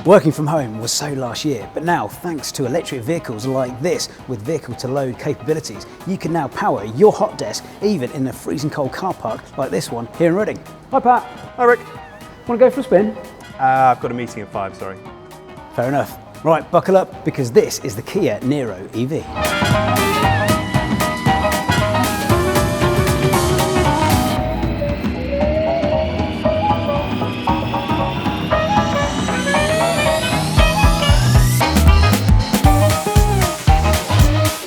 Working from home was so last year, but now thanks to electric vehicles like this with vehicle to load capabilities, you can now power your hot desk even in a freezing cold car park like this one here in Reading. Hi Pat. Hi Rick. Want to go for a spin? I've got a meeting at 5, sorry. Fair enough. Right, buckle up because this is the Kia Niro EV.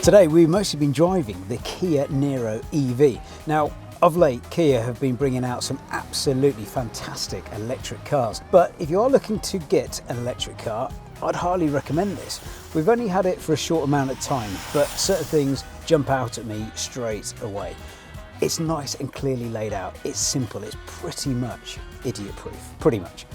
Today we've mostly been driving the Kia Niro EV. Now, of late, Kia have been bringing out some absolutely fantastic electric cars. But if you are looking to get an electric car, I'd highly recommend this. We've only had it for a short amount of time, but certain things jump out at me straight away. It's nice and clearly laid out. It's simple. It's pretty much idiot-proof, pretty much.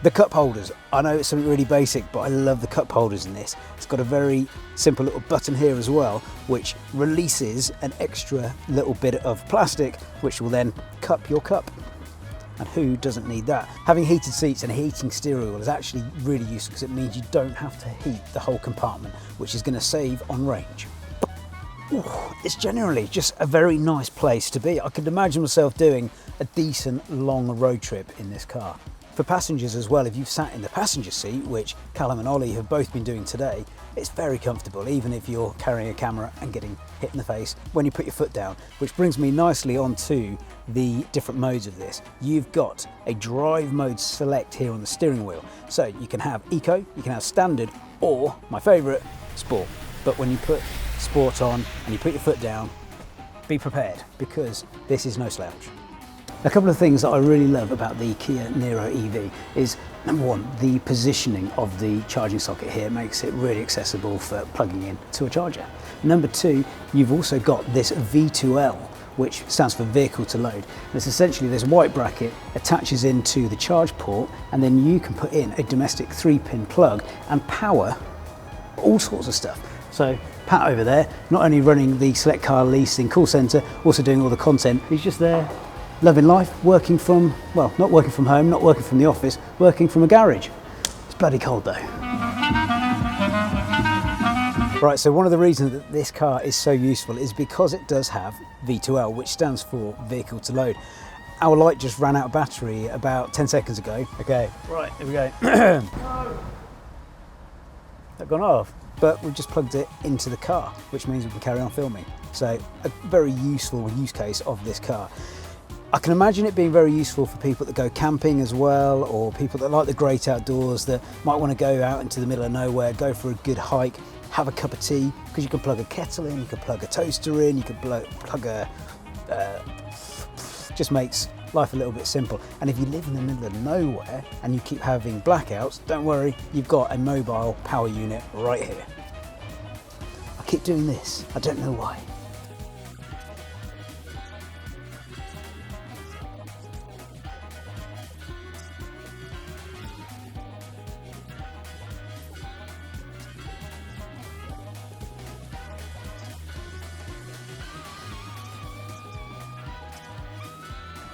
The cup holders, I know it's something really basic, but I love the cup holders in this. It's got a very simple little button here as well, which releases an extra little bit of plastic, which will then cup your cup. And who doesn't need that? Having heated seats and a heating steering wheel is actually really useful because it means you don't have to heat the whole compartment, which is going to save on range. Ooh, it's generally just a very nice place to be. I could imagine myself doing a decent long road trip in this car. For passengers as well, if you've sat in the passenger seat, which Callum and Ollie have both been doing today, it's very comfortable, even if you're carrying a camera and getting hit in the face when you put your foot down. Which brings me nicely onto the different modes of this. You've got a drive mode select here on the steering wheel. So you can have eco, you can have standard, or my favorite, sport. But when you put sport on and you put your foot down, be prepared because this is no slouch. A couple of things that I really love about the Kia Niro EV is, number one, the positioning of the charging socket here makes it really accessible for plugging in to a charger. Number two, you've also got this V2L, which stands for vehicle to load. And it's essentially this white bracket attaches into the charge port, and then you can put in a domestic 3-pin plug and power all sorts of stuff. So Pat over there, not only running the Select Car Leasing call centre, also doing all the content, he's just there loving life, working from, well, not working from home, not working from the office, working from a garage. It's bloody cold though. Right, so one of the reasons that this car is so useful is because it does have V2L, which stands for vehicle to load. Our light just ran out of battery about 10 seconds ago. Okay, right, here we go. That gone off. But we've just plugged it into the car, which means we can carry on filming. So a very useful use case of this car. I can imagine it being very useful for people that go camping as well, or people that like the great outdoors that might want to go out into the middle of nowhere, go for a good hike, have a cup of tea, because you can plug a kettle in, you can plug a toaster in, you can plug a... just makes life a little bit simple. And if you live in the middle of nowhere and you keep having blackouts, don't worry, you've got a mobile power unit right here. I keep doing this, I don't know why.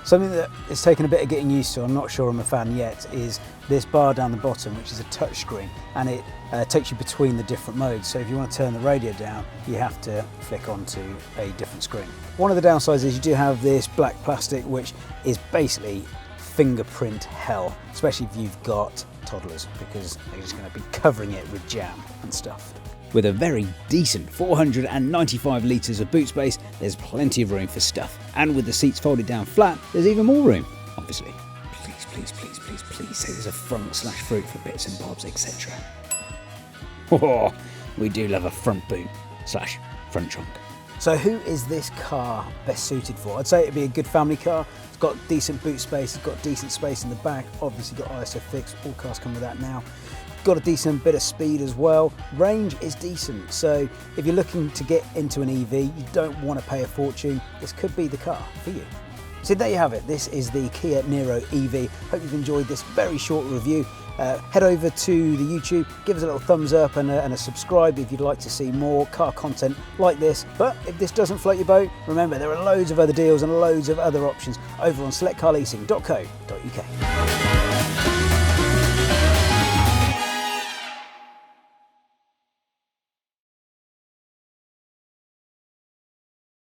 Something that is taken a bit of getting used to, I'm not sure I'm a fan yet, is this bar down the bottom, which is a touch screen, and it takes you between the different modes. So if you want to turn the radio down, you have to flick onto a different screen. One of the downsides is you do have this black plastic, which is basically fingerprint hell, especially if you've got toddlers, because they're just going to be covering it with jam and stuff. With a very decent 495 litres of boot space, there's plenty of room for stuff. And with the seats folded down flat, there's even more room, obviously. Please, please, please, please, please say there's a front/fruit for bits and bobs, etc. Oh, we do love a front boot/front trunk. So who is this car best suited for? I'd say it'd be a good family car. It's got decent boot space, it's got decent space in the back, obviously got ISOFIX, all cars come with that now. Got a decent bit of speed as well. Range is decent, so if you're looking to get into an EV, you don't want to pay a fortune, this could be the car for you. So there you have it, this is the Kia Niro EV. Hope you've enjoyed this very short review. Head over to the YouTube, give us a little thumbs up and a subscribe if you'd like to see more car content like this. But if this doesn't float your boat, remember there are loads of other deals and loads of other options over on selectcarleasing.co.uk.